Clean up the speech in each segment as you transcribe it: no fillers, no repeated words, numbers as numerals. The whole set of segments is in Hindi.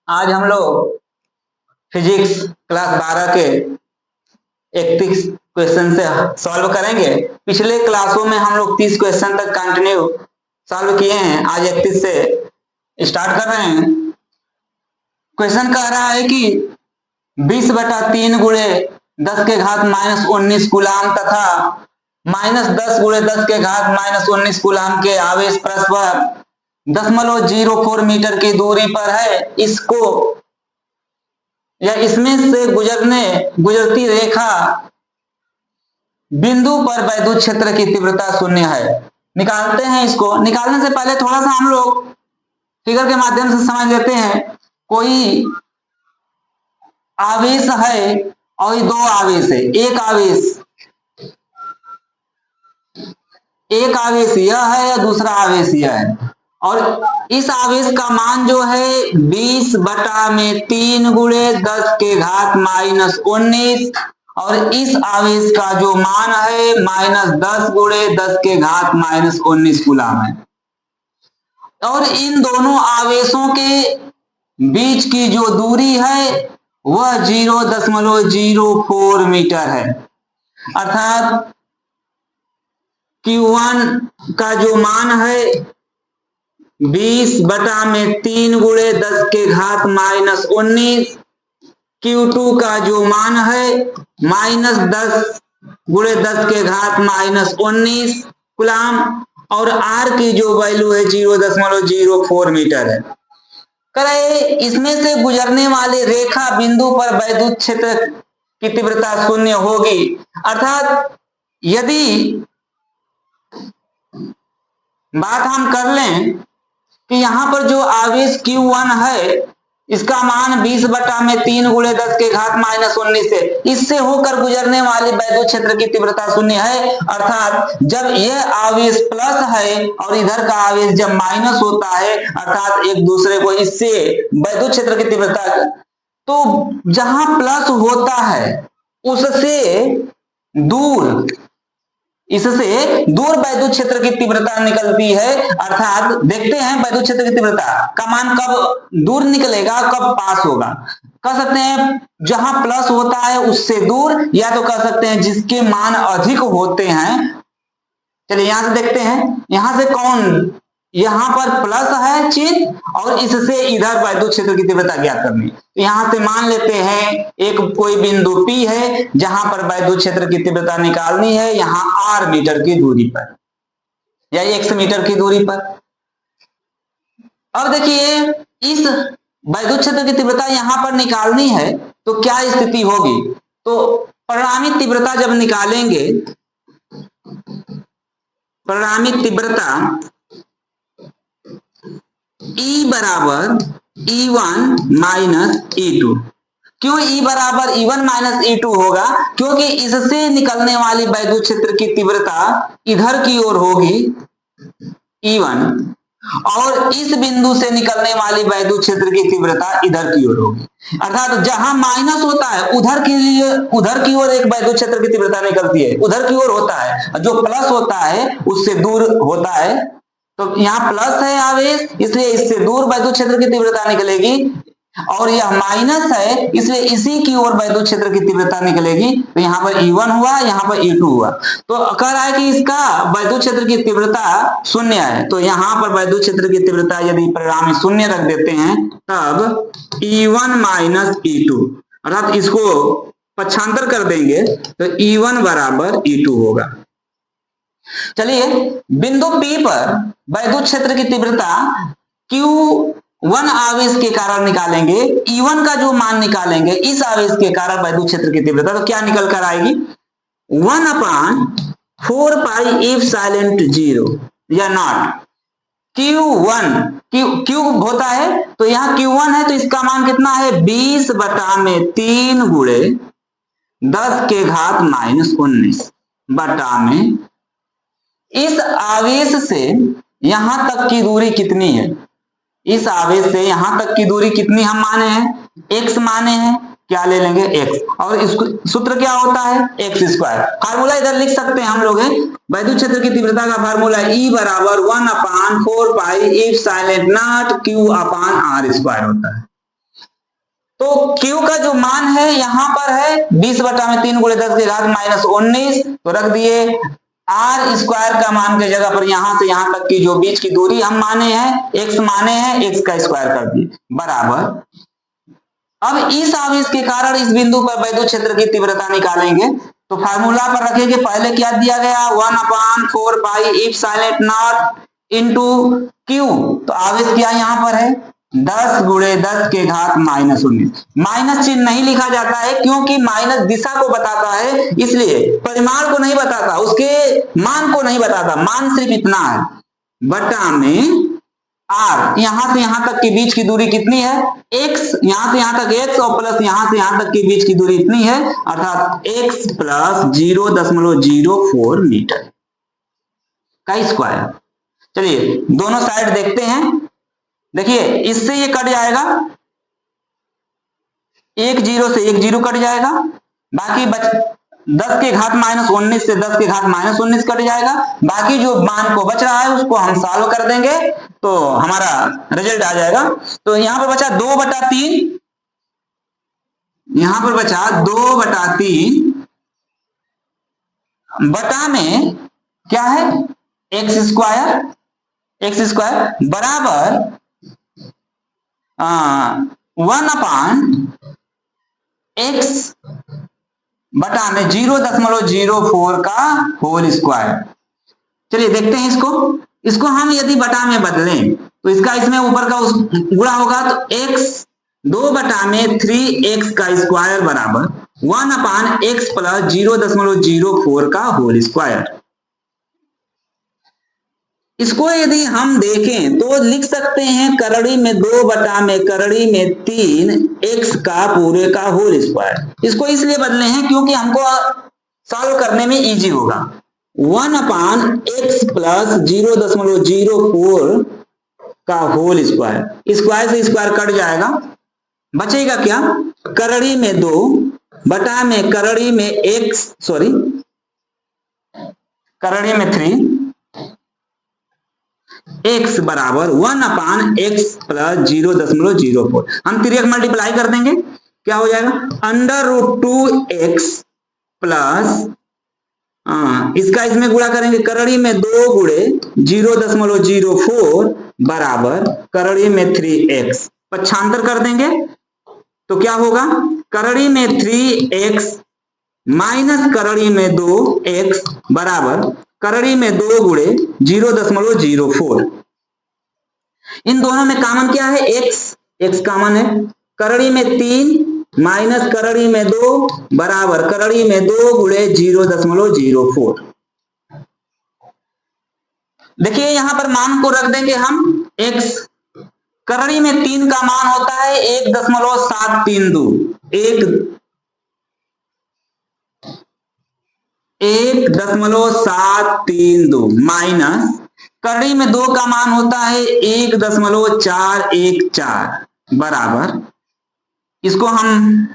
आज हम लोग फिजिक्स क्लास 12 के 31 क्वेश्चन से सॉल्व करेंगे। पिछले क्लासों में हम लोग 30 क्वेश्चन तक कंटिन्यू सॉल्व किए हैं। आज 31 से स्टार्ट कर रहे हैं। क्वेश्चन कह रहा है कि 20/3 गुणे 10 के घात -19 कूलाम तथा -10 गुणे 10 के घात -19 कूलाम के आवेश परस्पर 0.04 मीटर की दूरी पर है। इसको या इसमें से गुजरती रेखा बिंदु पर वैद्युत क्षेत्र की तीव्रता 0 है। निकालते हैं इसको। निकालने से पहले थोड़ा सा हम लोग फिगर के माध्यम से समझ लेते हैं। कोई आवेश है और दो आवेश है। एक आवेश यह है या दूसरा आवेश यह है, और इस आवेश का मान जो है 20/3 गुणे 10 के घात -19 और इस आवेश का जो मान है -10 गुणे 10 के घात -19 कूलाम है। और इन दोनों आवेशों के बीच की जो दूरी है वह 0.04 मीटर है। अर्थात Q1 का जो मान है 20/3 गुणे 10 के घात -19, Q2 का जो मान है -10 गुणे 10 के घात -19 कूलाम, और R की जो वैल्यू है 0.04 मीटर है। करे इसमें से गुजरने वाले रेखा बिंदु पर वैद्युत क्षेत्र की तीव्रता 0 होगी। अर्थात यदि बात हम कर लें कि यहां पर जो आवेश Q1 है इसका मान 20/3 गुणे 10 के घात -19 है। इससे होकर गुजरने वाली वैद्युत क्षेत्र की तीव्रता 0 है। अर्थात जब यह आवेश प्लस है और इधर का आवेश जब माइनस होता है, अर्थात एक दूसरे को इससे वैद्युत क्षेत्र की तीव्रता, तो जहां प्लस होता है इससे दूर वैद्युत क्षेत्र की तीव्रता निकलती है। अर्थात देखते हैं वैद्युत क्षेत्र की तीव्रता का मान कब दूर निकलेगा, कब पास होगा। कह सकते हैं जहां प्लस होता है उससे दूर, या तो कह सकते हैं जिसके मान अधिक होते हैं। चलिए यहां से देखते हैं। यहां से यहां पर प्लस है चिन्ह और इससे इधर वैद्युत क्षेत्र की तीव्रता ज्ञात करनी है। यहां से मान लेते हैं एक कोई बिंदु P है जहां पर वैद्युत क्षेत्र की तीव्रता निकालनी है, यहां R मीटर की दूरी पर या X मीटर की दूरी पर। अब देखिए इस वैद्युत क्षेत्र की तीव्रता यहां पर निकालनी है तो क्या स्थिति होगी। तो परिणामी तीव्रता जब निकालेंगे, परिणामी तीव्रता E बराबर E1 माइनस E2। क्यों E बराबर E1 माइनस E2 होगा? क्योंकि इससे निकलने वाली वैद्युत क्षेत्र की तीव्रता इधर की ओर होगी E1, और इस बिंदु से निकलने वाली वैद्युत क्षेत्र की तीव्रता इधर की ओर होगी। अर्थात जहां माइनस होता है उधर की ओर एक वैद्युत क्षेत्र की तीव्रता निकलती है, उधर की ओर होता है। जो प्लस होता है उससे दूर होता है। तो यहाँ प्लस है आवेश, इसलिए इससे दूर वैद्युत क्षेत्र की तीव्रता निकलेगी, और यह माइनस है इसलिए इसी की ओर वैद्युत क्षेत्र की तीव्रता निकलेगी। तो यहाँ पर E1 हुआ, यहाँ पर E2 हुआ। तो कह रहा है कि इसका वैद्युत क्षेत्र की तीव्रता 0 है। तो यहाँ पर वैद्युत क्षेत्र की तीव्रता यदि परिणामी 0 रख देते हैं तब E1 माइनस E2, अर्थात इसको पक्षांतर कर देंगे तो E1 बराबर E2 होगा। चलिए बिंदु P पर वैद्युत क्षेत्र की तीव्रता Q1 आवेश के कारण निकालेंगे। E1 का जो मान निकालेंगे इस आवेश के कारण वैद्युत क्षेत्र की तीव्रता, तो क्या निकल कर आएगी 1/4 पाई एप्सिलॉन 0 या नॉट Q होता है। तो यहाँ Q1 है तो इसका मान कितना है 20/3 गुणे 10 के घात -19 बटा में इस आवेश से यहां तक की दूरी कितनी है। इस आवेश से यहां तक की दूरी कितनी हम माने हैं, x माने हैं। क्या ले लेंगे x, और इसको सूत्र क्या होता है x²। फार्मूला इधर लिख सकते हैं हम लोग। वैद्युत क्षेत्र की तीव्रता का फार्मूला E बराबर 1/4 पाई एप्सिलॉन नॉट Q/R² होता है। तो Q का जो मान है यहां पर है 20/3 गुणे 10 की घात -19, तो रख दिए R स्क्वायर का मान के जगह पर यहां से यहां तक की जो बीच की दूरी हम माने हैं x माने हैं, x का स्क्वायर कर दिए बराबर। अब इस आवेश के कारण इस बिंदु पर वैद्युत क्षेत्र की तीव्रता निकालेंगे, तो फार्मूला पर रखेंगे। पहले क्या दिया गया 1/4 pi epsilon not into Q, तो आवेश क्या यहां पर है 10 गुणे 10 के घात -19। माइनस चिन्ह नहीं लिखा जाता है क्योंकि माइनस दिशा को बताता है, इसलिए परिमाण को नहीं बताता, उसके मान को नहीं बताता, मान सिर्फ इतना है बटा में R, यहां से यहां तक के बीच की दूरी कितनी है x, यहां से यहां तक x और प्लस यहां से यहां तक के बीच की दूरी इतनी है, अर्थात x प्लस 0.04 मीटर का स्क्वायर। चलिए दोनों साइड देखते हैं। देखिए इससे ये कट जाएगा, 1 0 से 1 0 कट जाएगा, बाकी 10 के घात -19 से 10 के घात -19 कट जाएगा, बाकी जो मान को बच रहा है उसको हम सॉल्व कर देंगे तो हमारा रिजल्ट आ जाएगा। तो यहां पर बचा 2/3, यहां पर बचा 2/3 बटा में क्या है x स्क्वायर बराबर 1/x बटा में 0.04 का होल स्क्वायर। चलिए देखते हैं इसको हम यदि बटा में बदलें तो इसका इसमें ऊपर का उस गुणा होगा, तो x 2/3x का स्क्वायर बराबर 1/x प्लस 0.04 का होल स्क्वायर। इसको यदि हम देखें तो लिख सकते हैं करड़ी में 2/3 x का पूरे का होल स्क्वायर। इसको इसलिए बदले हैं क्योंकि हमको सॉल्व करने में इजी होगा। 1/x प्लस 0.04 का होल स्क्वायर, स्क्वायर से स्क्वायर कट जाएगा, बचेगा क्या करड़ी में 2 बटा में करड़ी में करड़ी में 3 x बराबर 1/x प्लस 0.04। हम 3x मल्टीप्लाई कर देंगे, क्या हो जाएगा √2x प्लस इसका इसमें गुणा करेंगे, करड़ी में 2 गुणे 0.04 बराबर करड़ी में 3x, पक्षांतर कर देंगे तो क्या होगा करड़ी में 3x माइनस करड़ी में 2x बराबर करड़ी में 2 गुणे 0.04। इन दोनों में कॉमन क्या है x कॉमन है, करड़ी में 3 माइनस करड़ी में 2 बराबर करड़ी में 2 गुणे 0.04। देखिए यहां पर मान को रख देंगे हम x, करड़ी में 3 का मान होता है 1.732 माइनस करड़ी में 2 का मान होता है 1.414 बराबर, इसको हम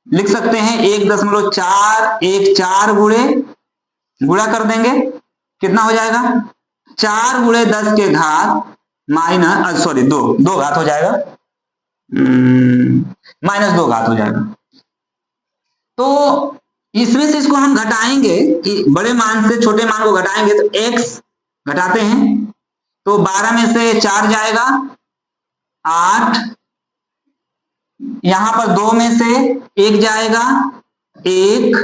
लिख सकते हैं 1.414 गुणा कर देंगे, कितना हो जाएगा 4 गुणे 10 के घात माइनस 2 घात हो जाएगा, -2 घात हो जाएगा। तो इसमें से इसको हम घटाएंगे कि बड़े मान से छोटे मान को घटाएंगे, तो x घटाते हैं तो 12 में से 4 जाएगा 8, यहां पर 2 में से 1 जाएगा 1,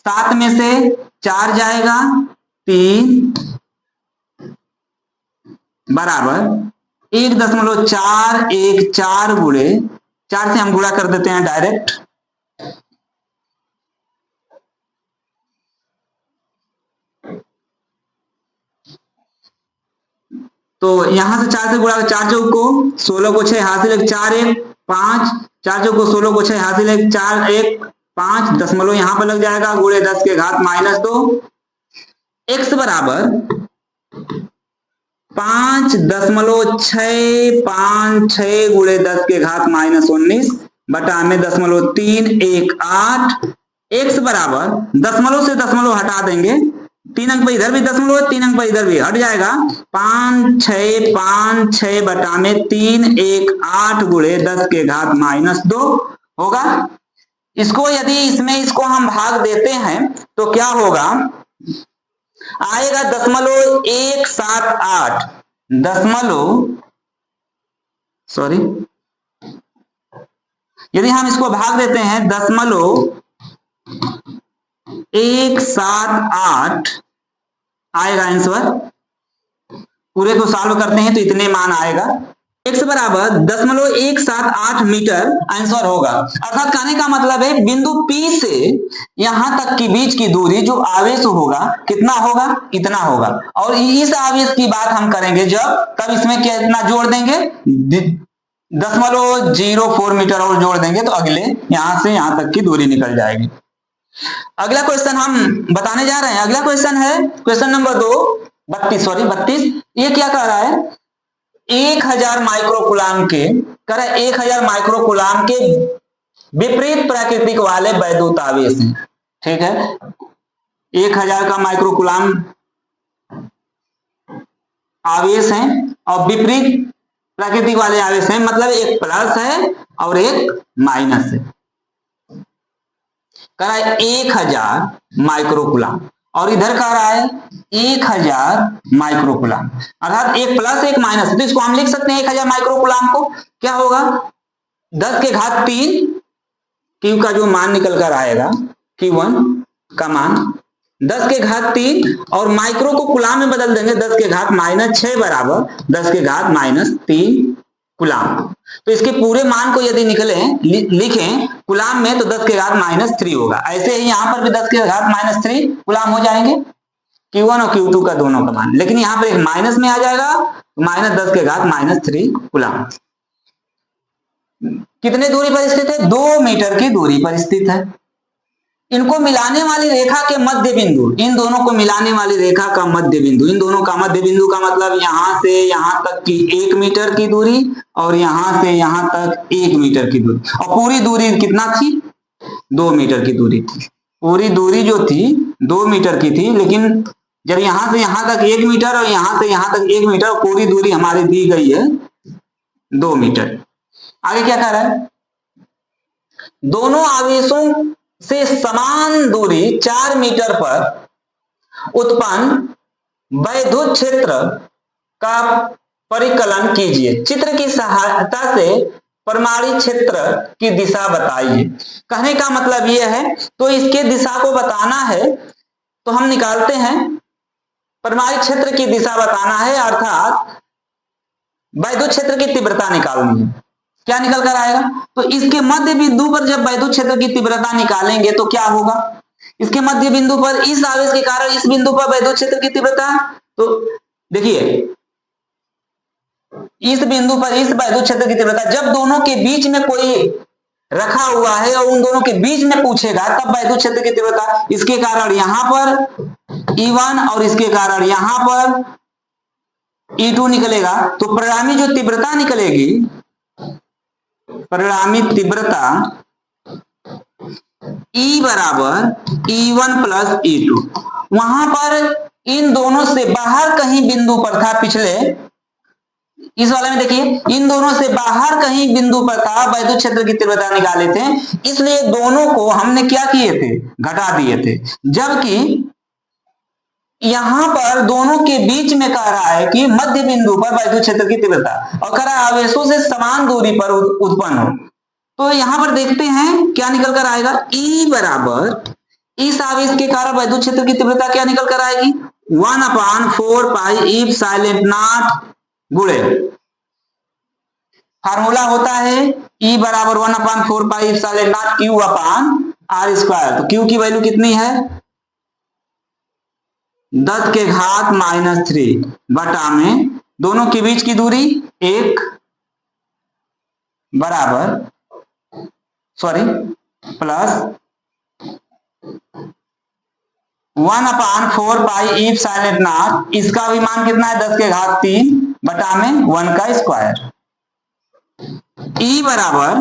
7 में से 4 जाएगा 3 बराबर 1.414 गुणे 4 से हम गुणा कर देते हैं डायरेक्ट, तो यहां से 4 से गुणा 4 चौक को 16 को 6 हासिल 1 4 1 5, 4 चौक को 16 को 6 हासिल 1 4 1 5, दशमलव यहां पर लग जाएगा गुणे 10 के घात -2, x बराबर 5.656 गुणे 10 के घात -19 बटा में 0.318, x बराबर दशमलव से दशमलव हटा देंगे 3 अंक पे इधर भी दशमलव, 3 अंक पे इधर भी हट जाएगा। 5 6 बटा में 3 1 8 गुणे 10 के घात -2 होगा। इसको यदि इसको हम भाग देते हैं तो क्या होगा, आएगा 0.178 यदि हम इसको भाग देते हैं 0.178 आएगा आंसर। पूरे को सॉल्व करते हैं तो इतने मान आएगा। x बराबर 0.178 मीटर आंसर होगा। अर्थात कहने का मतलब है बिंदु P से यहां तक की बीच की दूरी जो आवेश होगा कितना होगा, इतना होगा। और इस आवेश की बात हम करेंगे तब इसमें कितना जोड़ देंगे, 0.04 मीटर और जोड़ देंगे तो अगले यहां से यहां तक की दूरी निकल जाएगी। अगला क्वेश्चन हम बताने जा रहे हैं। अगला क्वेश्चन है क्वेश्चन नंबर 32। ये क्या कह रहा है, 1000 माइक्रोकूलाम के 1000 माइक्रोकूलाम के विपरीत प्रकृति वाले वैद्युत आवेश हैं। ठीक है, 1000 का माइक्रोकूलाम आवेश है और विपरीत प्रकृति वाले आवेश हैं, मतलब एक प्लस है और एक माइनस है। कह रहा है 1000 माइक्रोकूलाम और इधर कह रहा है 1000 माइक्रोकूलाम, अर्थात एक प्लस एक माइनस। तो इसको हम लिख सकते हैं 1000 माइक्रोकूलाम को क्या होगा, 10 के घात 3 क्यू का जो मान निकल कर आएगा, Q1 का मान 10 के घात 3 और माइक्रो को कुलाम में बदल देंगे, 10 के घात -6 बराबर 10 के घात -3 कुलाम। तो इसके पूरे मान को यदि लिखें कुलाम में तो 10 के घात -3 होगा। ऐसे ही यहां पर भी 10 के घात -3 कुलाम हो जाएंगे, Q1 और Q2 का दोनों का मान। लेकिन यहां पर एक माइनस में आ जाएगा, -10 के घात -3 कुलाम। कितने दूरी पर स्थित है, 2 मीटर की दूरी पर स्थित है। इनको मिलाने वाली रेखा के मध्य बिंदु, इन दोनों को मिलाने वाली रेखा का मध्य बिंदु, इन दोनों का मध्य बिंदु का मतलब यहां से यहां तक की 1 मीटर की दूरी और यहां से यहां तक 1 मीटर की दूरी। और पूरी दूरी कितना थी, 2 मीटर की दूरी थी। पूरी दूरी जो थी 2 मीटर की थी, लेकिन जब यहां से यहां तक 1 मीटर और यहां से यहां तक 1 मीटर, पूरी दूरी हमारी दी गई है 2 मीटर। आगे क्या कह रहा है, दोनों आवेशों से समान दूरी 4 मीटर पर उत्पन्न वैद्युत क्षेत्र का परिकलन कीजिए। चित्र की सहायता से परमाणु क्षेत्र की दिशा बताइए। कहने का मतलब यह है, तो इसके दिशा को बताना है तो हम निकालते हैं, परमाणु क्षेत्र की दिशा बताना है, अर्थात वैद्युत क्षेत्र की तीव्रता निकालनी है। क्या निकल कर आएगा, तो इसके मध्य बिंदु पर जब वैद्युत क्षेत्र की तीव्रता निकालेंगे तो क्या होगा, इसके मध्य बिंदु पर इस आवेश के कारण इस बिंदु पर वैद्युत क्षेत्र की तीव्रता, तो देखिए इस बिंदु पर इस वैद्युत क्षेत्र की तीव्रता, जब दोनों के बीच में कोई रखा हुआ है और उन दोनों के बीच में पूछेगा तब वैद्युत क्षेत्र की तीव्रता, इसके कारण यहां पर E1 और इसके कारण यहां पर E2 निकलेगा। तो परिणामी जो तीव्रता निकलेगी, परिणामी तीव्रता E बराबर E1 प्लस E2, वहां पर इन दोनों से बाहर कहीं बिंदु पर था, पिछले इस वाले में देखिए इन दोनों से बाहर कहीं बिंदु पर था, वैद्युत क्षेत्र की तीव्रता निकाले थे, इसलिए दोनों को हमने क्या किए थे, घटा दिए थे। जबकि यहां पर दोनों के बीच में कह रहा है कि मध्य बिंदु पर वैद्युत क्षेत्र की तीव्रता, और कह रहा है आवेशों से समान दूरी पर उत्पन्न हो। तो यहां पर देखते हैं क्या निकल कर आएगा, E बराबर इस आवेश के कारण वैद्युत क्षेत्र की तीव्रता क्या निकल कर आएगी, 1/4 पाई एप्सिलॉन नॉट गुणे, फार्मूला होता है E बराबर 1/4 pi epsilon not Q upon R square. तो Q की वैल्यू कितनी है, 10 के घात -3 बटा में दोनों के बीच की दूरी 1 बराबर प्लस 1/4 पाई एप्सिलॉन नॉट, इसका भी मान कितना है, 10 के घात 3 बटा में 1 का स्क्वायर। E बराबर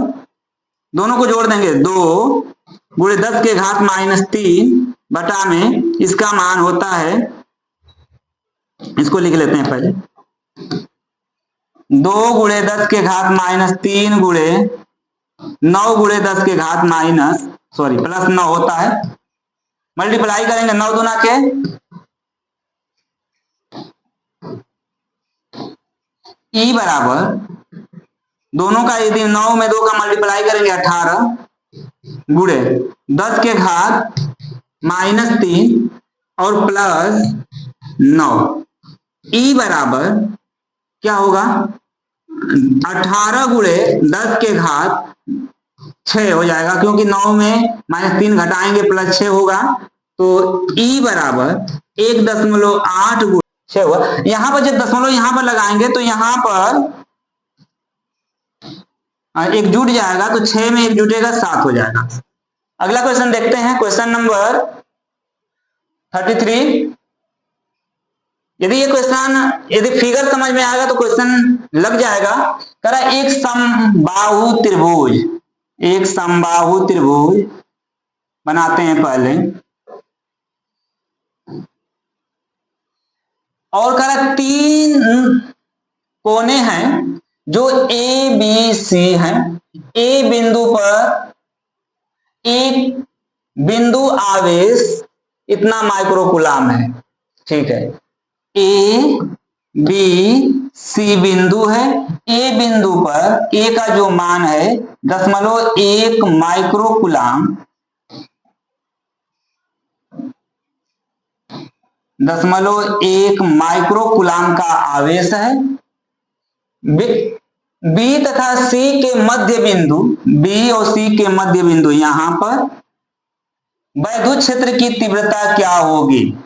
दोनों को जोड़ देंगे 2 गुणे 10 के घात -3 बटा में इसका मान होता है, इसको लिख लेते हैं पहले, 2 गुणे 10 के घात माइनस 3 गुणे 9 गुणे 10 के घात माइनस प्लस 9 होता है। मल्टीप्लाई करेंगे 9 दूना के ई बराबर, दोनों का यदि 9 में 2 का मल्टीप्लाई करेंगे 18 गुणे 10 के घात माइनस 3 और प्लस 9। ई बराबर क्या होगा, 18 गुणे 10 के घात 6 हो जाएगा, क्योंकि 9 में माइनस 3 घटाएंगे प्लस 6 होगा, तो ई बराबर 1.8 गुणे 6 हुआ। यहां पर जब दशमलव यहां पर लगाएंगे तो यहां पर एक जुट जाएगा, तो 6 में एक जुटेगा 7 हो जाएगा। अगला क्वेश्चन देखते हैं, क्वेश्चन नंबर 33। यदि फिगर समझ में आएगा तो क्वेश्चन लग जाएगा। कह रहा है एक समबाहु त्रिभुज बनाते हैं पहले, और कह रहा 3 कोने हैं जो ए बी सी हैं। ए बिंदु पर एक बिंदु आवेश इतना माइक्रोकुलाम है, ठीक है। ए बी सी बिंदु है, ए बिंदु पर ए का जो मान है 0.1 माइक्रोकुलाम, 0.1 माइक्रोकुलाम का आवेश है। बी तथा सी के मध्य बिंदु, बी और सी के मध्य बिंदु यहां पर वैद्युत क्षेत्र की तीव्रता क्या होगी।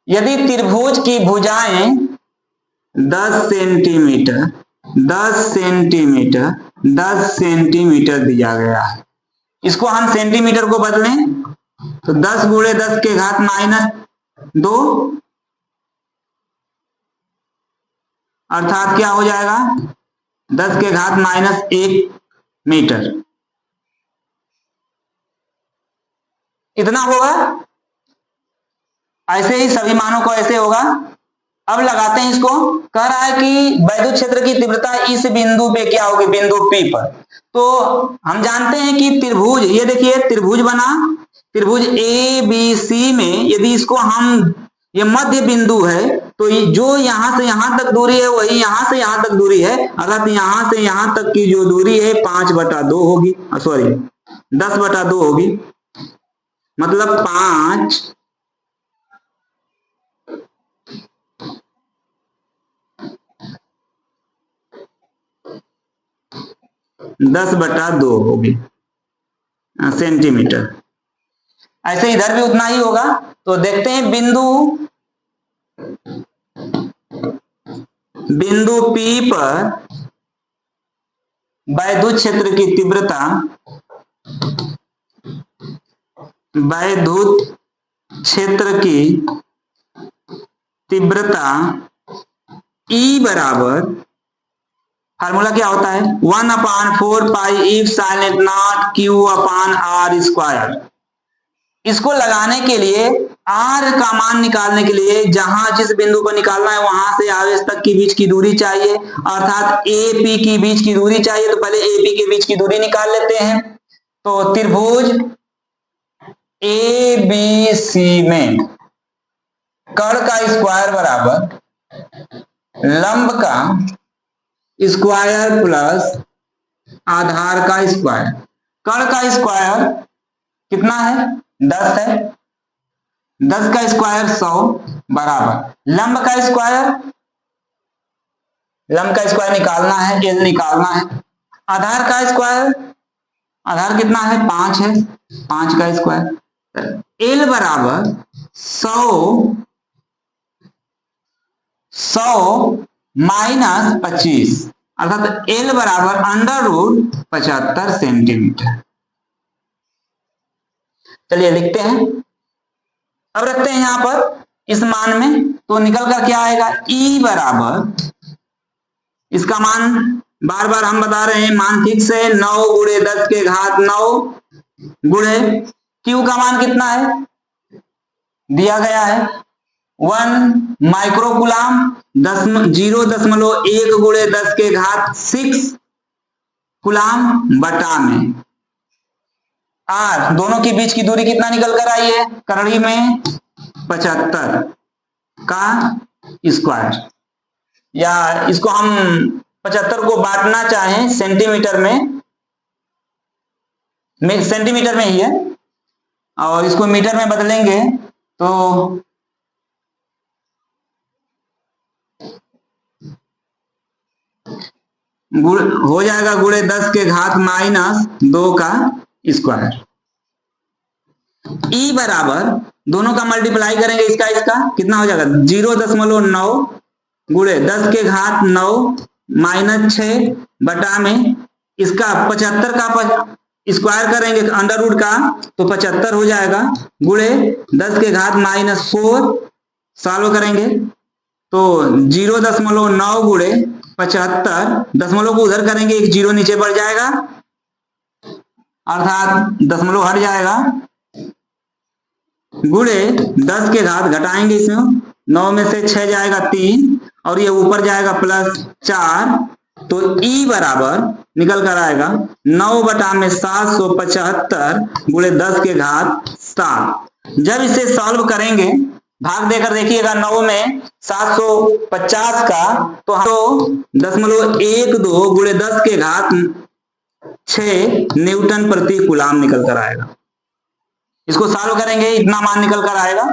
यदि त्रिभुज की भुजाएं 10 सेंटीमीटर 10 सेंटीमीटर 10 सेंटीमीटर दिया गया है, इसको हम सेंटीमीटर को बदलें तो 10 गुणे 10 के घात माइनस 2, अर्थात क्या हो जाएगा 10 के घात माइनस 1 मीटर, इतना होगा। ऐसे ही सभी मानों को ऐसे होगा। अब लगाते हैं इसको। कह रहा है कि वैद्युत क्षेत्र की तीव्रता इस बिंदु पे क्या होगी, बिंदु P पर। तो हम जानते हैं कि त्रिभुज, ये देखिए त्रिभुज बना, त्रिभुज ए बी सी में यदि इसको हम, ये मध्य बिंदु है, तो जो यहां से यहां तक दूरी है वही यहां से यहां तक दूरी है, अर्थात यहां से यहां तक की जो दूरी है 5/2 होगी, 10/2 होगी, मतलब 5 10/2 होगी सेंटीमीटर। ऐसे इधर भी उतना ही होगा। तो देखते हैं बिंदु P पर वैद्युत क्षेत्र की तीव्रता, वैद्युत क्षेत्र की तीव्रता E बराबर, फार्मूला क्या होता है 1/4 pi if sine at not Q upon R square. इसको लगाने के लिए R का मान निकालने के लिए जहां जिस बिंदु को निकालना है वहां से आवेश तक की बीच की दूरी चाहिए, अर्थात AP की बीच की दूरी चाहिए। तो पहले AP के बीच की दूरी निकाल लेते हैं। तो त्रिभुज ABC में कर्ण का स्क्वायर बराबर लंब का स्क्वायर प्लस आधार का स्क्वायर। कर्ण का स्क्वायर कितना है 10 है, 10 का स्क्वायर 100 बराबर लंब का स्क्वायर, लंब का स्क्वायर निकालना है, एल निकालना है। आधार का स्क्वायर, आधार कितना है 5 है, 5 का स्क्वायर। एल बराबर 100 माइनस 25, अर्थात एल बराबर √75 सेंटीमीटर। चलिए लिखते हैं। अब रखते हैं यहां पर इस मान में, तो निकल कर क्या आएगा E बराबर, इसका मान बार बार हम बता रहे हैं, मान ठीक से 9 गुणे 10 के घात 9 गुणे Q का मान कितना है दिया गया है 1 माइक्रोकुलाम 0.1 गुणे 10 के घात 6 कुलाम बटा में R दोनों के बीच की दूरी कितना निकल कर आई है करड़ी में 75 का स्क्वायर, या इसको हम 75 को बांटना चाहें सेंटीमीटर में सेंटीमीटर में ही है और इसको मीटर में बदलेंगे तो हो जाएगा गुणे 10 के घात -2 का स्क्वायर। E बराबर दोनों का मल्टीप्लाई करेंगे इसका कितना हो जाएगा 0.9 गुणे 10 के घात 9 -6 बटा में इसका 75 का स्क्वायर करेंगे अंडर रूट का तो 75 हो जाएगा गुणे 10 के घात -4 सॉल्व करेंगे तो 0.9 गुणे 75 दशमलव को उधर करेंगे एक जीरो नीचे बढ़ जाएगा अर्थात दशमलव हट जाएगा गुणे 10 के घात घटाएंगे इसमें 9 में से 6 जाएगा 3 और ये ऊपर जाएगा +4 तो E बराबर निकल कर आएगा 9 बटा में 775 गुणे 10 के घात 7। जब इसे सॉल्व करेंगे भाग देकर देखिएगा 9 में 750 का तो 0.12 गुणे 10 के घात 6 न्यूटन प्रति कूलाम निकल कर आएगा। इसको सॉल्व करेंगे इतना मान निकल कर आएगा।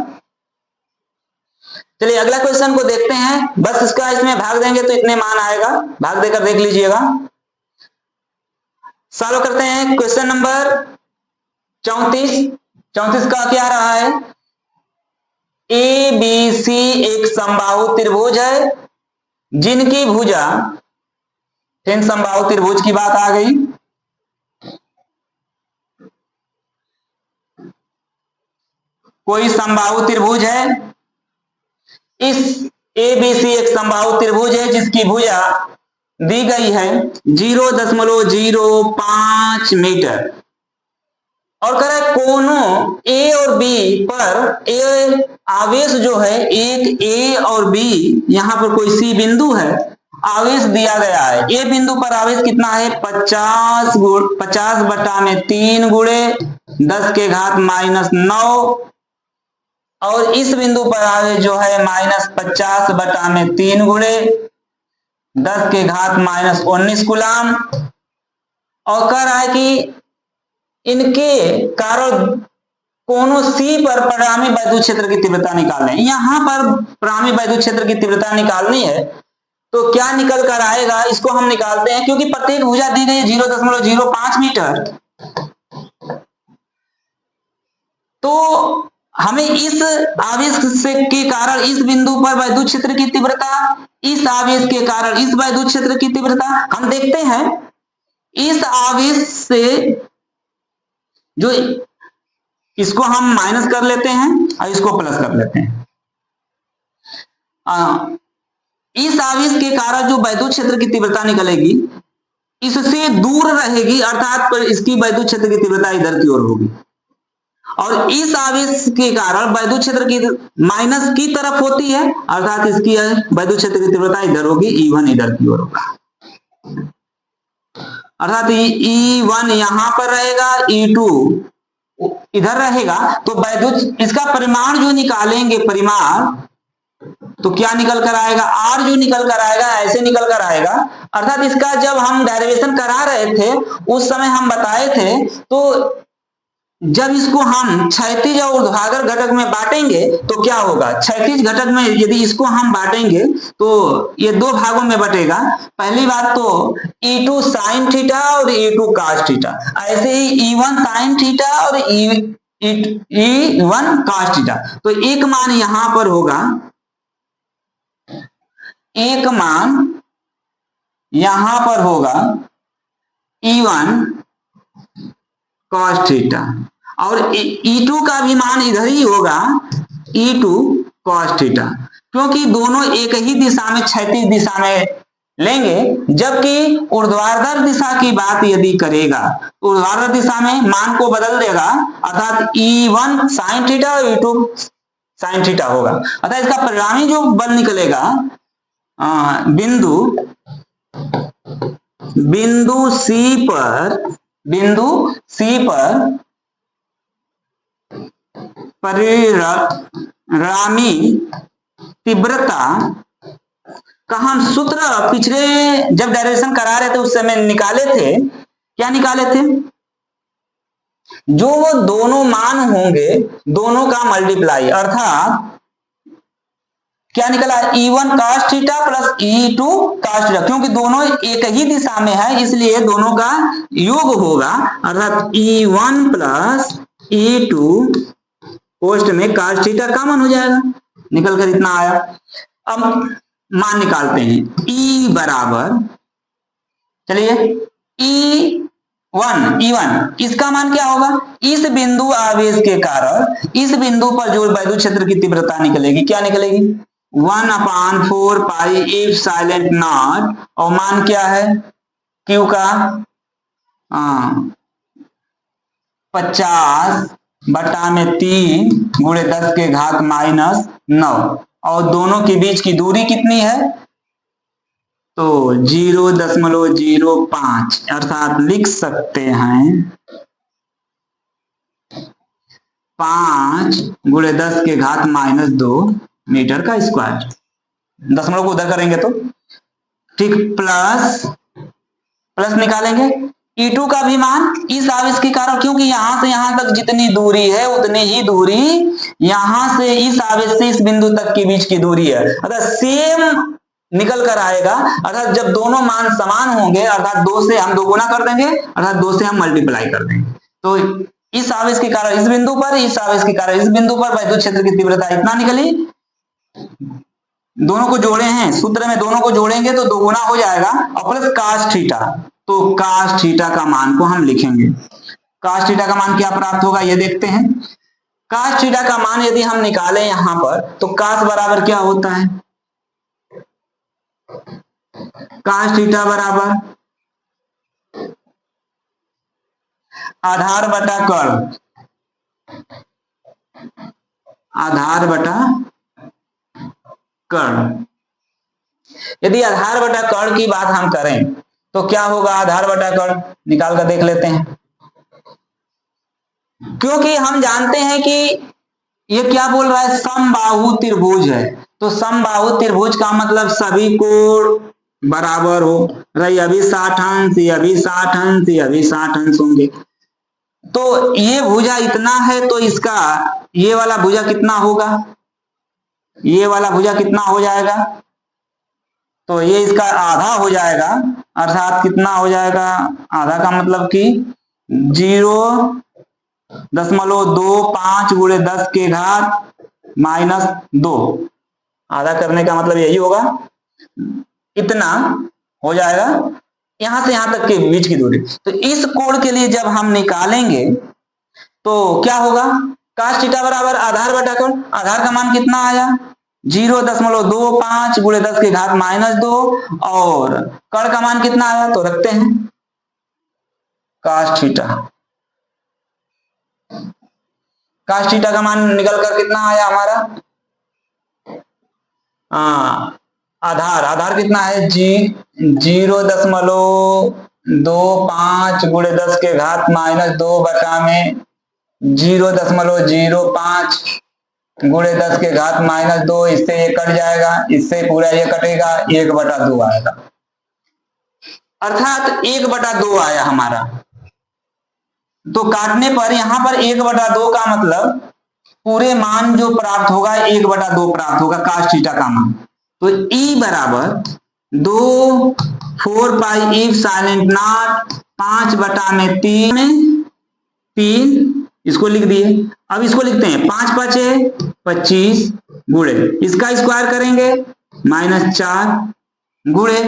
चलिए अगला क्वेश्चन को देखते हैं, बस इसका इसमें भाग देंगे तो इतने मान आएगा, भाग देकर देख लीजिएगा। सॉल्व करते हैं क्वेश्चन नंबर 34 का क्या रहा है ABC एक समबाहु त्रिभुज है जिनकी भुजा, फिर समबाहु त्रिभुज की बात आ गई, कोई समबाहु त्रिभुज है, इस ABC एक समबाहु त्रिभुज है जिसकी भुजा दी गई है 0.05 मीटर और कह रहा है कोनों A और B पर A आवेश जो है एक A और B, यहां पर कोई C बिंदु है, आवेश दिया गया है। A बिंदु पर आवेश कितना है 50 बटा में 3 गुणे 10 के घात -9 और इस बिंदु पर आवेश जो है -50 बटा में 3 गुणे 10 के घात -19 कूलाम और कह रहा है कि इनके कारण कोनों C पर परिणामी वैद्युत क्षेत्र की तीव्रता निकालें। यहां पर परिणामी वैद्युत क्षेत्र की तीव्रता निकालनी है तो क्या निकल कर आएगा इसको हम निकालते हैं, क्योंकि प्रत्येक भुजा दी गई 0.05 मीटर तो हमें इस आवेश के कारण इस बिंदु पर वैद्युत क्षेत्र की तीव्रता, इस आवेश के कारण इस वैद्युत क्षेत्र की तीव्रता हम देखते हैं। इस आवेश से जो इसको हम माइनस कर लेते हैं और इसको प्लस कर लेते हैं। इस आवेश के कारण जो वैद्युत क्षेत्र की तीव्रता निकलेगी इससे दूर रहेगी अर्थात इसकी वैद्युत क्षेत्र की तीव्रता इधर की ओर होगी और इस आवेश के कारण वैद्युत क्षेत्र की माइनस की तरफ होती है अर्थात इसकी वैद्युत क्षेत्र की तीव्रता इधर होगी, E1 इधर की ओर होगा अर्थात E1 यहां पर रहेगा, E2 इधर रहेगा तो वैद्युत इसका परिमाण जो निकालेंगे परिमाण तो क्या निकल कर आएगा R जो निकल कर आएगा ऐसे निकल कर आएगा अर्थात इसका जब हम डेरिवेशन करा रहे थे उस समय हम बताए थे तो जब इसको हम क्षैतिज और ऊर्ध्वाधर घटक में बांटेंगे तो क्या होगा, क्षैतिज घटक में यदि इसको हम बांटेंगे तो ये दो भागों में बटेगा। पहली बात तो E2 sin थीटा और E2 cos थीटा, ऐसे ही E1 sin थीटा और E1 cos थीटा। तो एक मान यहां पर होगा, एक मान यहां पर होगा E1 cos थीटा और E2 का भी मान इधर ही होगा E2 cos थीटा, क्योंकि दोनों एक ही दिशा में क्षैतिज दिशा में लेंगे, जबकि ऊर्ध्वाधर दिशा की बात यदि करेगा तो ऊर्ध्वाधर दिशा में मान को बदल देगा, अर्थात E1 साइन थीटा और E2 साइन थीटा होगा। अर्थात इसका परिणामी जो बल निकलेगा बिंदु C पर परिणामी तीव्रता का हम सूत्र पिछले जब डायरेक्शन करा रहे थे उस समय निकाले थे। क्या निकाले थे? जो वो दोनों मान होंगे दोनों का मल्टीप्लाई, अर्थात क्या निकला? E1 cos theta plus E2 cos theta, क्योंकि दोनों एक ही दिशा में है इसलिए दोनों का योग होगा, अर्थात E1 प्लस E2 पोस्ट में cos थीटा कॉमन हो जाएगा, निकल कर इतना आया। अब मान निकालते हैं। E बराबर, चलिए E1 इसका मान क्या होगा? इस बिंदु आवेश के कारण इस बिंदु पर जो वैद्युत क्षेत्र की तीव्रता निकलेगी, क्या निकलेगी? 1/4 पाई एप्सिलॉन नॉट, और मान क्या है Q का? 50/3 गुणे 10 के घात -9, और दोनों के बीच की दूरी कितनी है? तो 0.05, अर्थात लिख सकते हैं 5 गुणे 10 के घात -2 मीटर का स्क्वायर। दशमलव को उधर करेंगे तो ठीक, प्लस निकालेंगे E2 का भी मान इस आवेश के कारण, क्योंकि यहां से यहां तक जितनी दूरी है उतनी ही दूरी यहां से इस आवेश से इस बिंदु तक के बीच की दूरी है, अर्थात सेम निकल कर आएगा। अर्थात जब दोनों मान समान होंगे, अर्थात 2 से हम 2 गुना कर देंगे, अर्थात 2 से हम मल्टीप्लाई कर देंगे, तो इस आवेश के कारण इस बिंदु पर, इस आवेश के कारण इस बिंदु पर वैद्युत क्षेत्र की तीव्रता इतना निकली। दोनों को जोड़े हैं सूत्र में, दोनों को जोड़ेंगे तो 2 गुना हो जाएगा, और प्लस cos थीटा, तो cos थीटा का मान को हम लिखेंगे। cos थीटा का मान क्या प्राप्त होगा ये देखते हैं। cos थीटा का मान यदि हम निकालें यहां पर, तो cos बराबर क्या होता है? cos थीटा बराबर आधार बटा कर्ण, आधार बटा कर्ण। यदि आधार बटा कर्ण की बात हम करें तो क्या होगा? आधार बटा कर्ण निकाल कर देख लेते हैं, क्योंकि हम जानते हैं कि ये क्या बोल रहा है? समबाहु त्रिभुज है, तो समबाहु त्रिभुज का मतलब सभी कोण बराबर हो रही, अभी 60 अंश, ये अभी 60 अंश, ये अभी 60 अंश होंगे। तो ये भुजा इतना है तो इसका ये वाला भुजा कितना होगा? ये वाला भुजा कितना हो जाएगा? तो ये इसका आधा हो जाएगा, अर्थात कितना हो जाएगा? आधा का मतलब कि 0.25 गुणे 10 के घात -2, आधा करने का मतलब यही होगा, इतना हो जाएगा यहां से यहां तक के बीच की दूरी। तो इस कोण के लिए जब हम निकालेंगे तो क्या होगा? cos थीटा बराबर आधार बटा कर्ण, आधार का मान कितना आया? 0.25 गुणे 10 के घात -2, और कर्ण का मान कितना आया? तो रखते हैं cos थीटा, cos थीटा का मान निकल कर कितना आया हमारा? आधार कितना है? 0.25 गुणे 10 के घात -2 बटा में 0.05 गुणे 10 के घात -2, इससे ये कट जाएगा, इससे पूरा ये कटेगा, 1/2 आएगा, अर्थात 1/2 आया हमारा। तो काटने पर यहां पर 1/2 का मतलब पूरे मान जो प्राप्त होगा 1/2 प्राप्त होगा cos थीटा का मान। तो E बराबर 4 पाई एप्सिलॉन नॉट 5/3, इसको लिख दिए। अब इसको लिखते हैं 5 5 25 गुणे इसका स्क्वायर करेंगे -4 गुणे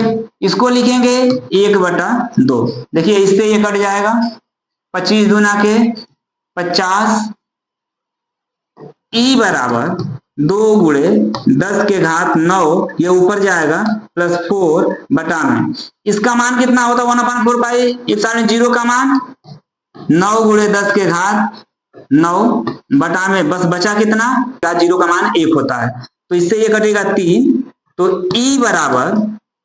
इसको लिखेंगे 1/2। देखिए इससे ये कट जाएगा, 25 दूना के 50। E बराबर 2 गुणे 10 के घात 9, ये ऊपर जाएगा प्लस 4 बटा में, इसका मान कितना होता है 1/4 पाई इप्सिलॉन जीरो का मान 9 गुणे 10 के घात 9 बटा में, बस बचा कितना, जीरो का मान 1 होता है, तो इससे ये कटेगा 3, तो ई बराबर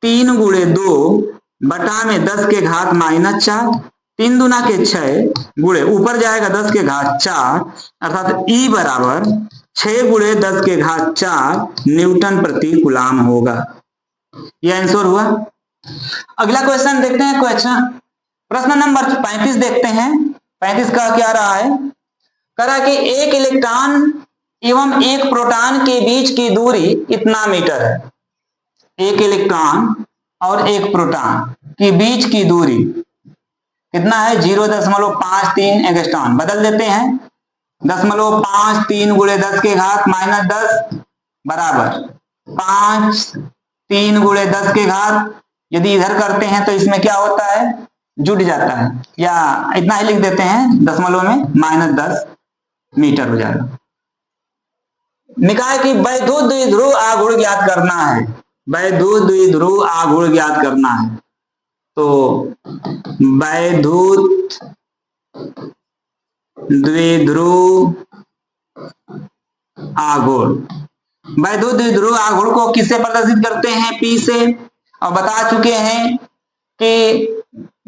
3 गुणे 2 बटा में 10 के घात -4, 3 दूना के 6 गुणे ऊपर जाएगा 10 के घात 4, अर्थात ई बराबर 6 गुणे 10 के घात 4 न्यूटन प्रति कूलाम होगा। यह आंसर हुआ। अगला क्वेश्चन देखते हैं, प्रश्न नंबर 35 देखते हैं। 35 का क्या रहा है, करा कि एक इलेक्ट्रॉन एवं एक प्रोटॉन के बीच की दूरी इतना मीटर है। एक इलेक्ट्रॉन और एक प्रोटॉन के बीच की दूरी कितना है 0.53 एंगस्ट्रॉम, बदल देते हैं 0.53 गुणे 10 के घात -10 बराबर 5 गुणे 10 के घात, यदि इधर करते हैं तो इसमें क्या होता है जुड़ जाता है, या इतना ही लिख देते हैं दशमलव में -10 मीटर हो जाएगा। निकाय की वैद्युत द्विध्रुव आघूर्ण ज्ञात करना है, वैद्युत द्विध्रुव आघूर्ण ज्ञात करना है, तो वैद्युत द्विध्रुव आघूर्ण, वैद्युत द्विध्रुव आघूर्ण को किससे प्रदर्शित करते हैं, P से, और बता चुके हैं कि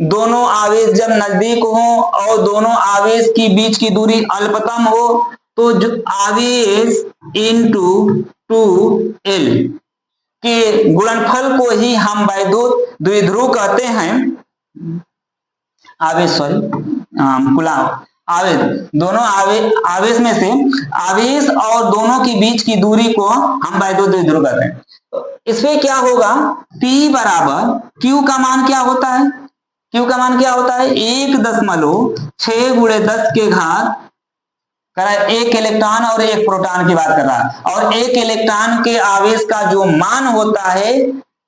दोनों आवेश जब नजदीक हो और दोनों आवेश की बीच की दूरी अल्पतम हो तो जो आवेश इनटू 2L के गुणनफल को ही हम वैद्युत द्विध्रुव कहते हैं। आवेश कूलाम आवेश, दोनों आवेश में से आवेश और दोनों के बीच की दूरी को हम वैद्युत द्विध्रुव कहते हैं। इसमें क्या होगा, P बराबर Q का मान क्या होता है, Q का मान क्या होता है 1.6 गुणे 10 के घात, एक इलेक्ट्रॉन और एक प्रोटॉन की बात कर रहा है, और एक इलेक्ट्रॉन के आवेश का जो मान होता है,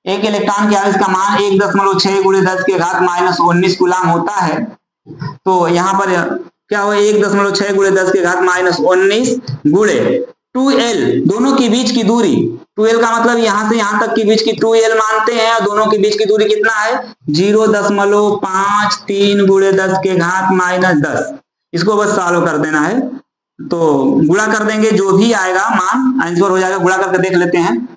एक इलेक्ट्रॉन के आवेश का मान 1.6 गुणे 10 के घात -19 कूलाम होता है। तो यहाँ पर क्या हो 1.6 गुणे 10 के घात -19 गुणे 2L, दोनों के बीच की दूरी, 2L का मतलब यहां से यहां तक के बीच की 2L मानते हैं, और दोनों के बीच की दूरी कितना है 0.53 गुणे 10 के घात -10, इसको बस सॉल्व कर देना है, तो गुणा कर देंगे जो भी आएगा मान आंसर हो जाएगा। गुणा करके देख लेते हैं,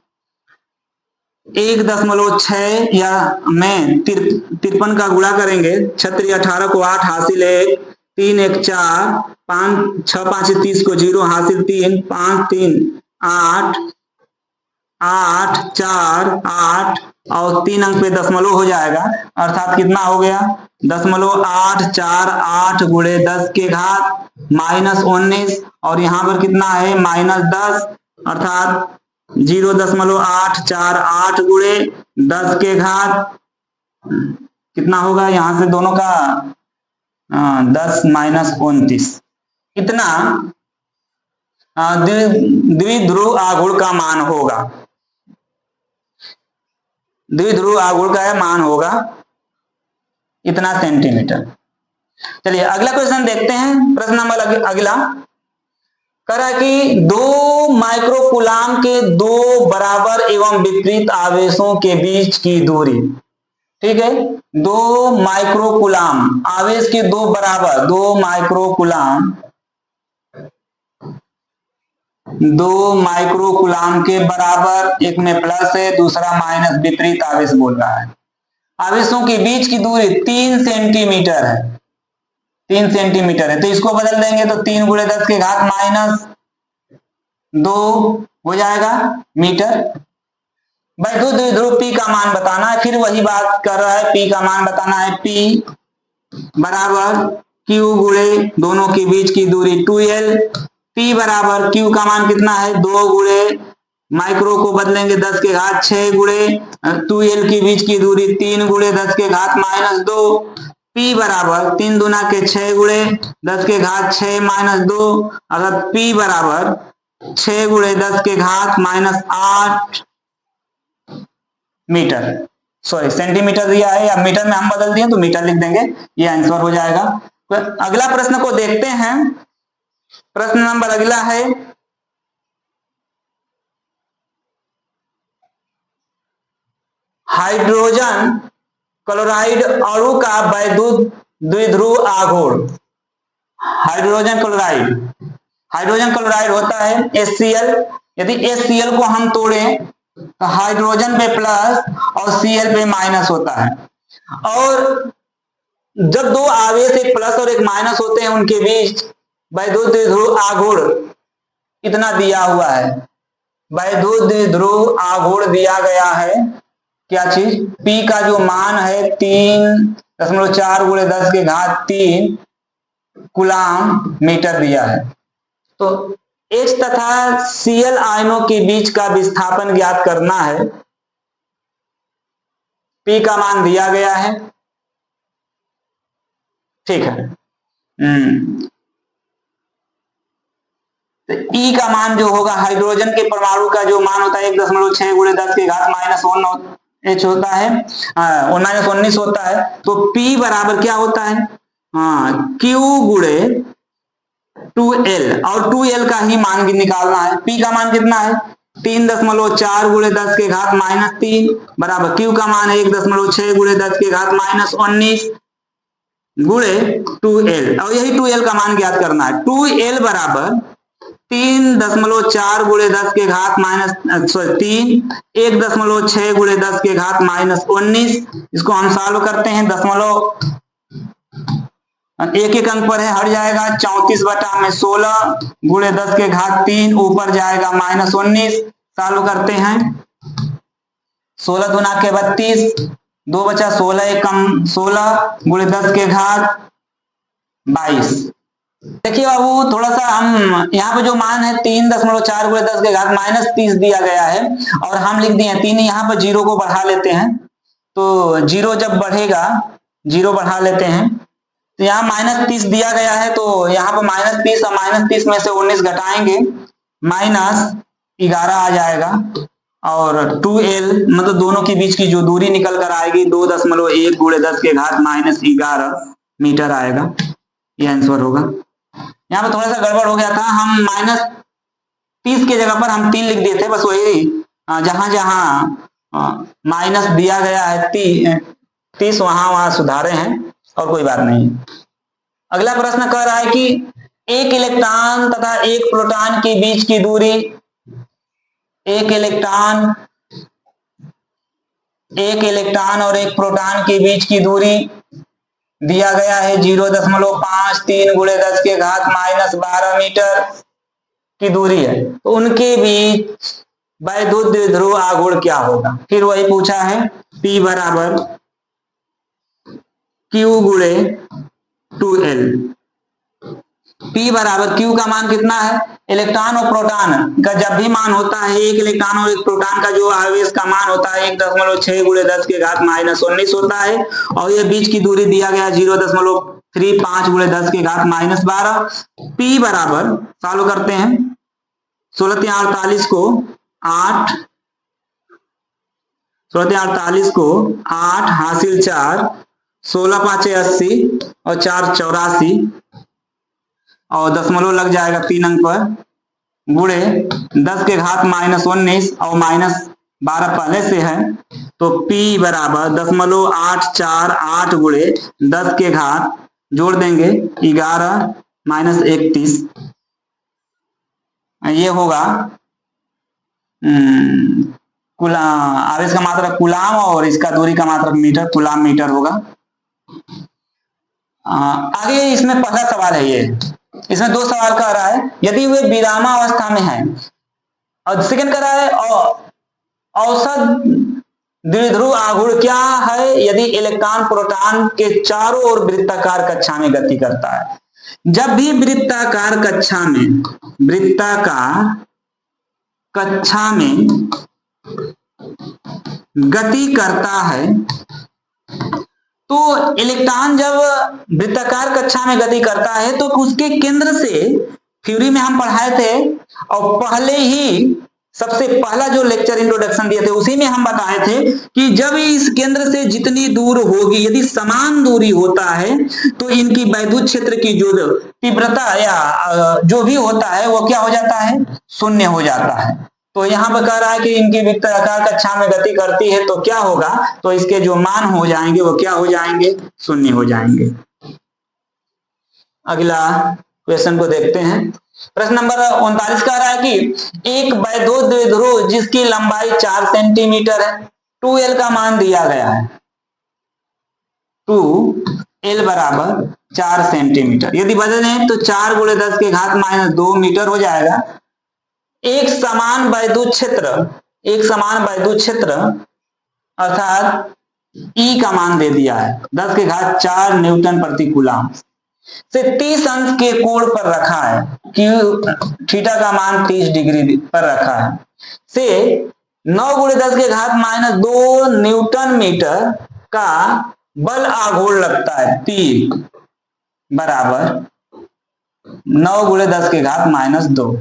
1.6 या मैं 53 का गुणा करेंगे, 6 18 को 8 हासिल 1, 3 1 4, 5 6 5 30 को 0 हासिल 3, 5 3 8 8 4 8 और 3 अंक पे दशमलव हो जाएगा, अर्थात कितना हो गया 0.848 गुणे 10 के घात -19, और यहाँ पर कितना है -10, अर्थात 0.848 गुणे 10 के घात कितना होगा, यहां से दोनों का 10 -29, इतना द्विध्रुव आघूर्ण का मान होगा, द्विध्रुव आघूर्ण का मान होगा इतना सेंटीमीटर। चलिए अगला क्वेश्चन देखते हैं, प्रश्न नंबर अगला करा कि 2 माइक्रोकूलाम के 2 बराबर एवं विपरीत आवेशों के बीच की दूरी, ठीक है 2 माइक्रोकूलाम आवेश के 2 बराबर, 2 माइक्रोकूलाम के बराबर, एक में प्लस है दूसरा माइनस, विपरीत आवेश बोल रहा है, आवेशों के बीच की दूरी 3 सेंटीमीटर है, 3 सेंटीमीटर है, तो इसको बदल देंगे तो 3 गुणे 10 के घात -2 हो जाएगा मीटर। वैद्युत द्विध्रुव P का मान बताना है, फिर वही बात कर रहा है, P का मान बताना है, P बराबर Q गुणे दोनों के बीच की दूरी 2L, P बराबर Q का मान कितना है 2 गुणे माइक्रो को बदलेंगे 10 के घात 6 गुणे 2L के बीच की दूरी 3 गुणे 10 के घात -2, P बराबर 3 दूना के 6 गुणे 10 के घात 6 -2, अर्थात P बराबर 6 गुणे 10 के घात -8 मीटर, सॉरी सेंटीमीटर दिया है, या मीटर में हम बदल दिए तो मीटर लिख देंगे, ये आंसर हो जाएगा। तो अगला प्रश्न को देखते हैं, प्रश्न नंबर अगला है हाइड्रोजन क्लोराइड अणु का वैद्युत द्विध्रुव आघूर्ण। हाइड्रोजन क्लोराइड होता है HCl। यदि HCl को हम तोड़ें तो हाइड्रोजन पे प्लस और Cl पे माइनस होता है, और जब दो आवेश एक प्लस और एक माइनस होते हैं उनके बीच वैद्युत द्विध्रुव आघूर्ण इतना दिया हुआ है। वैद्युत द्विध्रुव आघूर्ण दिया गया है, क्या चीज, P का जो मान है 3.4 × 10⁻³ कूलाम मीटर दिया है। तो H तथा Cl आयनों के बीच का विस्थापन ज्ञात करना है। P का मान दिया गया है, ठीक है। तो E का मान जो होगा, हाइड्रोजन के परमाणु का जो मान होता है 1.6 × 10⁻⁻1 होता है, 19 होता है। तो P बराबर क्या होता है, Q × 2L, और 2L का ही मान निकालना है। P का मान कितना है 3.4 × 10⁻³ बराबर Q का मान 1.6 × 10⁻19 गुणे 2L, और यही 2L का मान ज्ञात करना है। 2L बराबर 3.4 × 10⁻³ 1.6 × 10⁻19। इसको हम सॉल्व करते हैं, दशमलव एक एक अंक पर है, हट जाएगा। 34/16 × 10⁻³ ऊपर जाएगा -19। सॉल्व करते हैं, 16 दूना के 32, 2 बचा 16 एक कम 16 × 10⁻22। देखिए बाबू, थोड़ा सा हम यहाँ पे जो मान है 3.4 × 10⁻³ दिया गया है, और हम लिख दिए 3, यहाँ पर 0 को बढ़ा लेते हैं। तो 0 जब बढ़ेगा, 0 बढ़ा लेते हैं, तो यहाँ -30 दिया गया है, तो यहाँ पर -30 और -30 में से 19 घटाएंगे, -11 आ जाएगा। और 2L मतलब दोनों के बीच की जो दूरी निकल कर आएगी 2.1 × 10⁻11 मीटर आएगा। ये आंसर होगा। यहाँ पर थोड़ा सा गड़बड़ हो गया था, हम -30 के जगह पर हम 3 लिख दिए थे, बस वही जहां जहां माइनस दिया गया है 30 वहां सुधारे हैं, और कोई बात नहीं। अगला प्रश्न कह रहा है कि एक इलेक्ट्रॉन तथा एक प्रोटॉन के बीच की दूरी, एक इलेक्ट्रॉन और एक प्रोटॉन के बीच की दूरी दिया गया है 0.53 × 10⁻12 मीटर की दूरी है। तो उनके बीच वैद्युत द्विध्रुव आघूर्ण क्या होगा। फिर वही पूछा है, P बराबर Q × 2L। P बराबर Q का मान कितना है, इलेक्ट्रॉन और प्रोटॉन का जब भी मान होता है, एक इलेक्ट्रॉन और एक प्रोटॉन का जो आवेश का मान होता है 1.6 × 10⁻19 होता है, और ये बीच की दूरी दिया गया 0.35 × 10⁻12। P बराबर, सॉल्व करते हैं, 16 × 48 को 8, 16 को 8 हासिल 4, 16 × 5 = 80 और 4 = 84, और दशमलव लग जाएगा 3 अंक पर, गुणे 10⁻19 और -12 पहले से है। तो P बराबर 0.848 गुणे 10⁻, जोड़ देंगे 11 -31, ये होगा आवेश का मात्रक कूलाम और इसका दूरी का मात्रक मीटर, कूलाम मीटर होगा। आगे इसमें पहला सवाल है, ये इसमें 2 सवाल कह रहा है, यदि वे विरामावस्था में है, और सेकंड कह रहा है औसत द्विध्रुव आघूर्ण क्या है यदि इलेक्ट्रॉन प्रोटॉन के चारों ओर वृत्ताकार कक्षा में गति करता है। जब भी वृत्ताकार कक्षा में गति करता है, तो इलेक्ट्रॉन जब वृत्ताकार कक्षा में गति करता है तो उसके केंद्र से, थ्योरी में हम पढ़ाए थे, और पहले ही सबसे पहला जो लेक्चर इंट्रोडक्शन दिए थे उसी में हम बताए थे कि जब इस केंद्र से जितनी दूर होगी, यदि समान दूरी होता है, तो इनकी वैद्युत क्षेत्र की जो तीव्रता या जो भी होता है वो क्या हो जाता है, शून्य हो जाता है। तो यहाँ पर कह रहा है कि इनकी वृत्ताकार कक्षा में गति करती है, तो क्या होगा, तो इसके जो मान हो जाएंगे वो क्या हो जाएंगे, शून्य हो जाएंगे। अगला क्वेश्चन को देखते हैं। प्रश्न नंबर 39 कह रहा है कि एक वैद्युत द्विध्रुव जिसकी लंबाई 4 सेंटीमीटर है, 2L का मान दिया गया है, 2L बराबर 4 सेंटीमीटर। यदि बदलें तो 4 × 10⁻² मीटर हो जाएगा। एक समान वैद्युत क्षेत्र अर्थात E का मान दे दिया है 10⁴ न्यूटन प्रति कूलम से 30 अंश के कोण पर रखा है, थीटा का मान 30 डिग्री पर रखा है, से 9 × 10⁻² न्यूटन मीटर का बल आघूर्ण लगता है, P बराबर 9 × 10⁻²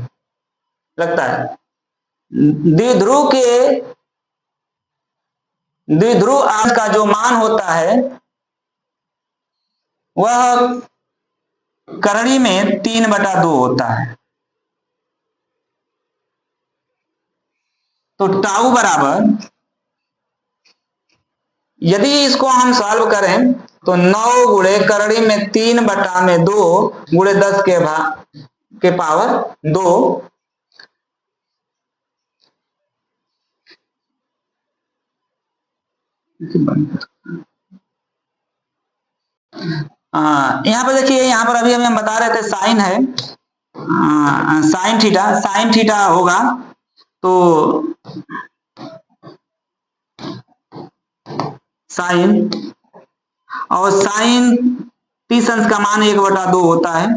लगता है। द्विध्रुव आवेश का जो मान होता है वह करड़ी में 3/2 होता है। तो टाउ बराबर, यदि इसको हम सॉल्व करें तो 9 × करड़ी में 3/2 × 10⁻²। यहाँ पर देखिए, यहाँ पर अभी हम बता रहे थे साइन है, साइन थीटा होगा, तो साइन और साइन 30 अंश का मान 1/2 होता है,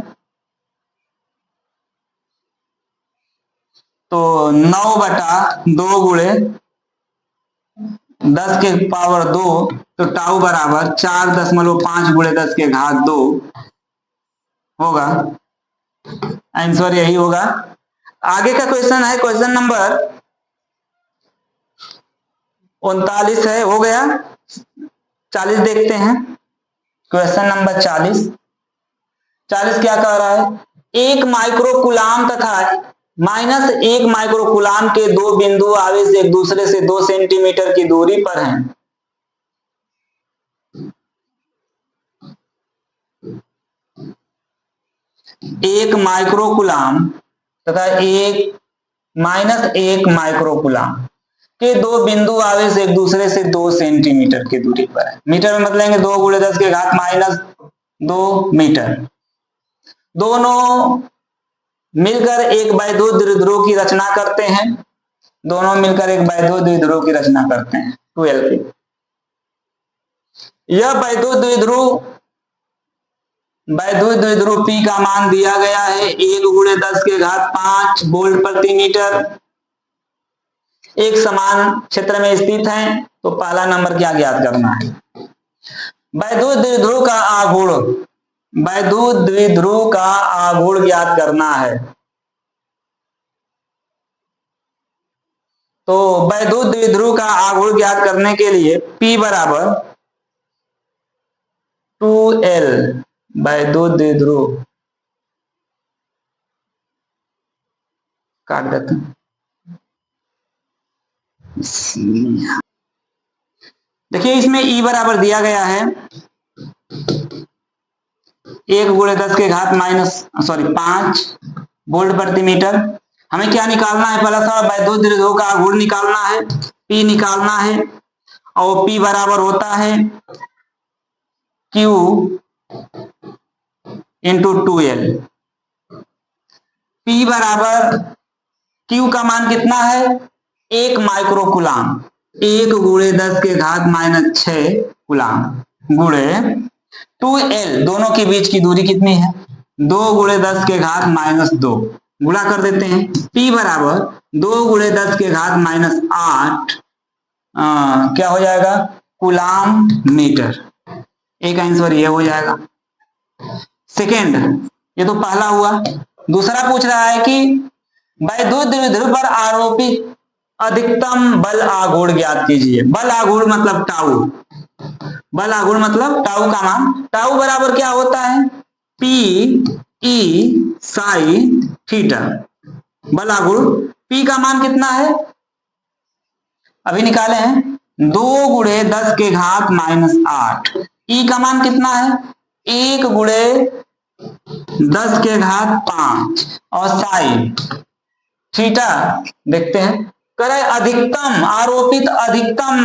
तो 9/2 × 10⁻², तो टाउ बराबर 4.5 × 10⁻² होगा। आंसर यही होगा। आगे का क्वेश्चन है, क्वेश्चन नंबर 39 है, हो गया। 40 देखते हैं। क्वेश्चन नंबर 40 क्या कह रहा है, 1 माइक्रोकूलाम तथा -1 माइक्रोकूलाम के दो बिंदु आवेश एक दूसरे से 2 सेंटीमीटर की दूरी पर हैं। एक माइक्रोकूलाम तथा -1 माइक्रोकूलाम के दो बिंदु आवेश एक दूसरे से 2 सेंटीमीटर की दूरी पर है। मीटर में बदलेंगे 2 × 10⁻² मीटर। दोनों मिलकर एक वैद्युत द्विध्रुव की रचना करते हैं, 2L की। यह वैद्युत द्विध्रुव P का मान दिया गया है 1 × 10⁵ वोल्ट प्रति मीटर। एक समान क्षेत्र में स्थित है, तो पहला नंबर क्या ज्ञात करना है, वैद्युत द्विध्रुव का आघूर्ण ज्ञात करना है। तो वैद्युत द्विध्रुव का आघूर्ण ज्ञात करने के लिए P बराबर 2L वैद्युत द्विध्रुव, काट देते हैं। देखिए, इसमें E बराबर दिया गया है 1 × 10⁻5 वोल्ट प्रति मीटर। हमें क्या निकालना है, पहला सवाल वैद्युत द्विध्रुव का आघूर्ण निकालना है, P निकालना है, और P बराबर होता है Q × 2L। P बराबर Q का मान कितना है, 1 माइक्रोकूलाम, 1 × 10⁻6 कूलाम गुणे 2L, दोनों के बीच की दूरी कितनी है, 2 × 10⁻²। गुणा कर देते हैं। P बराबर 2 × 10⁻8 क्या हो जाएगा, कूलाम मीटर। एक आंसर ये हो जाएगा। सेकेंड, ये तो पहला हुआ। दूसरा पूछ रहा है कि वैद्युत द्विध्रुव पर आरोपित अधिकतम बल आघूर्ण ज्ञात कीजिए। बल आघूर्ण मतलब टाउ, का मान, टाउ बराबर क्या होता है, P E sin थीटा। बल आघूर्ण P का मान कितना है, अभी निकाले हैं, 2 गुणे 10 के घात -8। E का मान कितना है, 1 गुणे 10 के घात 5। और साइन थीटा देखते हैं, करे अधिकतम आरोपित अधिकतम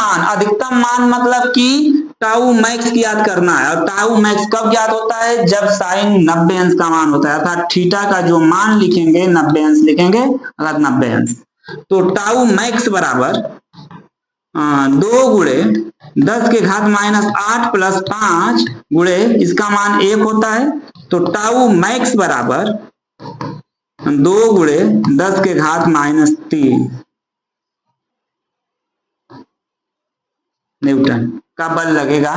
मान मतलब कि टाउ मैक्स की याद करना है। और टाउ मैक्स कब ज्ञात होता है, जब साइन 90 अंश का मान होता है, अर्थात थीटा का जो मान लिखेंगे 90 अंश लिखेंगे, अर्थात 90 अंश। तो टाउ मैक्स बराबर 2 गुणे 10 के घात -8 प्लस 5 गुणे इसका मान 1 होता है। तो टाउ मैक्स बराबर 2 गुणे 10 के घात -3 न्यूटन का बल लगेगा।